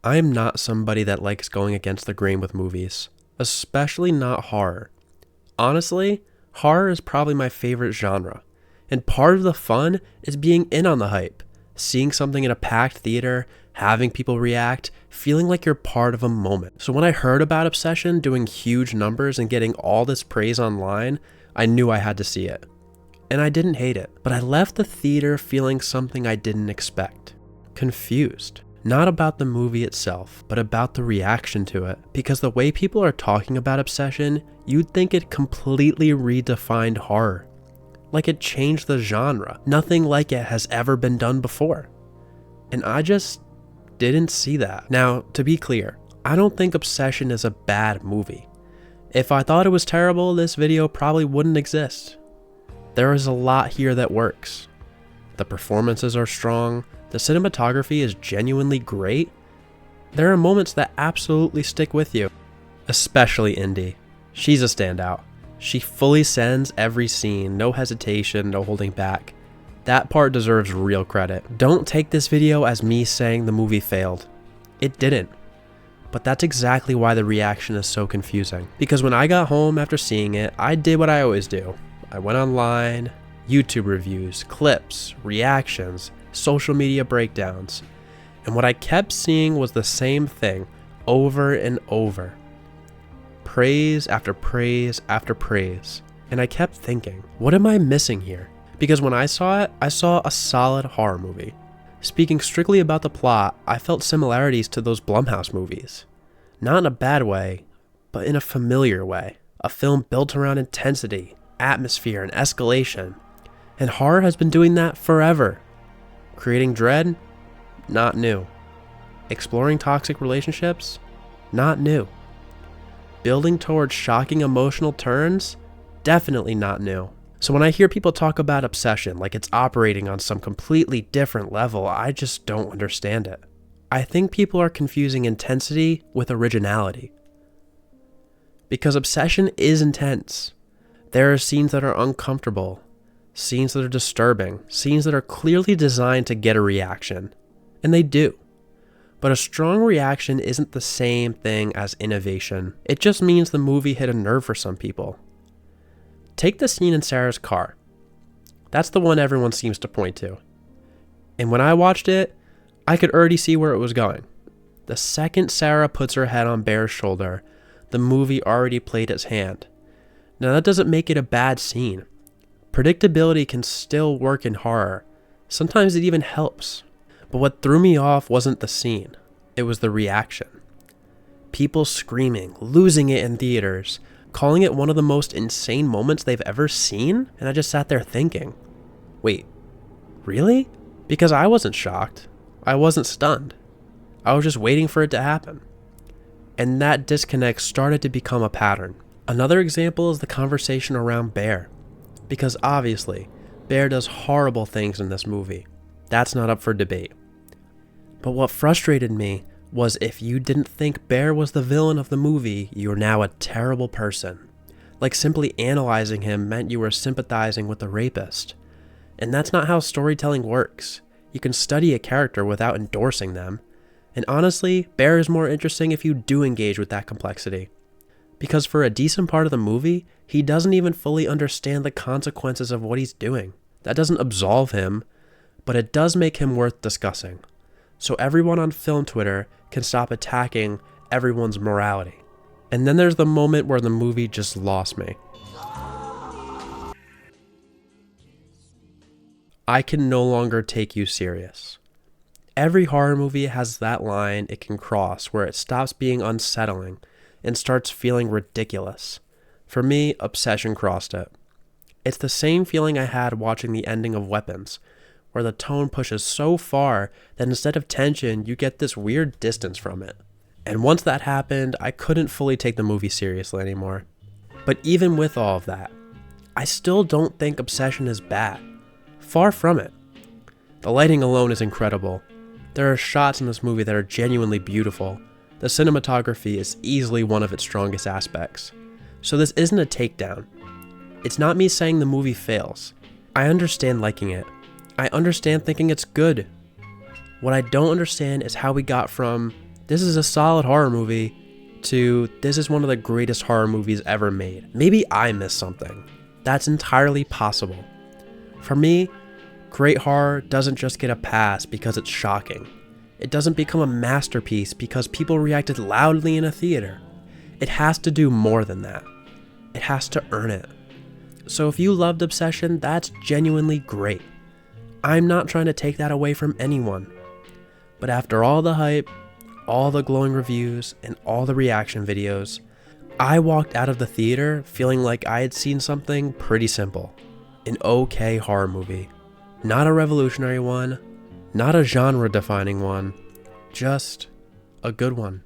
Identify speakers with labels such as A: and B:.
A: I am not somebody that likes going against the grain with movies, especially not horror. Honestly, horror is probably my favorite genre, and part of the fun is being in on the hype, seeing something in a packed theater, having people react, feeling like you're part of a moment. So when I heard about Obsession doing huge numbers and getting all this praise online, I knew I had to see it. And I didn't hate it, but I left the theater feeling something I didn't expect. Confused. Not about the movie itself, but about the reaction to it. Because the way people are talking about Obsession, you'd think it completely redefined horror. Like it changed the genre. Nothing like it has ever been done before. And I just didn't see that. Now, to be clear, I don't think Obsession is a bad movie. If I thought it was terrible, this video probably wouldn't exist. There is a lot here that works. The performances are strong. The cinematography is genuinely great. There are moments that absolutely stick with you. Especially Indy. She's a standout. She fully sends every scene, no hesitation, no holding back. That part deserves real credit. Don't take this video as me saying the movie failed. It didn't. But that's exactly why the reaction is so confusing. Because when I got home after seeing it, I did what I always do. I went online, YouTube reviews, clips, reactions, social media breakdowns, and what I kept seeing was the same thing over and over. Praise after praise after praise. And I kept thinking, what am I missing here? Because when I saw it, I saw a solid horror movie. Speaking strictly about the plot, I felt similarities to those Blumhouse movies. Not in a bad way, but in a familiar way. A film built around intensity, atmosphere, and escalation. And horror has been doing that forever. Creating dread? Not new. Exploring toxic relationships? Not new. Building towards shocking emotional turns? Definitely not new. So when I hear people talk about Obsession like it's operating on some completely different level, I just don't understand it. I think people are confusing intensity with originality. Because Obsession is intense. There are scenes that are uncomfortable, scenes that are disturbing, scenes that are clearly designed to get a reaction. And they do. But a strong reaction isn't the same thing as innovation. It just means the movie hit a nerve for some people. Take the scene in Sarah's car. That's the one everyone seems to point to. And when I watched it, I could already see where it was going. The second Sarah puts her head on Bear's shoulder, the movie already played its hand. Now that doesn't make it a bad scene. Predictability can still work in horror. Sometimes it even helps. But what threw me off wasn't the scene. It was the reaction. People screaming, losing it in theaters, calling it one of the most insane moments they've ever seen, and I just sat there thinking, wait, really? Because I wasn't shocked. I wasn't stunned. I was just waiting for it to happen. And that disconnect started to become a pattern. Another example is the conversation around Bear. Because obviously, Bear does horrible things in this movie. That's not up for debate. But what frustrated me was if you didn't think Bear was the villain of the movie, you're now a terrible person. Like simply analyzing him meant you were sympathizing with the rapist. And that's not how storytelling works. You can study a character without endorsing them. And honestly, Bear is more interesting if you do engage with that complexity. Because for a decent part of the movie, he doesn't even fully understand the consequences of what he's doing. That doesn't absolve him, but it does make him worth discussing. So everyone on film Twitter can stop attacking everyone's morality. And then there's the moment where the movie just lost me. I can no longer take you serious. Every horror movie has that line it can cross where it stops being unsettling and starts feeling ridiculous. For me, Obsession crossed it. It's the same feeling I had watching the ending of Weapons, where the tone pushes so far that instead of tension, you get this weird distance from it. And once that happened, I couldn't fully take the movie seriously anymore. But even with all of that, I still don't think Obsession is bad. Far from it. The lighting alone is incredible. There are shots in this movie that are genuinely beautiful. The cinematography is easily one of its strongest aspects. So this isn't a takedown. It's not me saying the movie fails. I understand liking it. I understand thinking it's good. What I don't understand is how we got from this is a solid horror movie to this is one of the greatest horror movies ever made. Maybe I missed something. That's entirely possible. For me, great horror doesn't just get a pass because it's shocking. It doesn't become a masterpiece because people reacted loudly in a theater. It has to do more than that. It has to earn it. So if you loved Obsession, that's genuinely great. I'm not trying to take that away from anyone. But after all the hype, all the glowing reviews, and all the reaction videos, I walked out of the theater feeling like I had seen something pretty simple. An okay horror movie. Not a revolutionary one, not a genre-defining one, just a good one.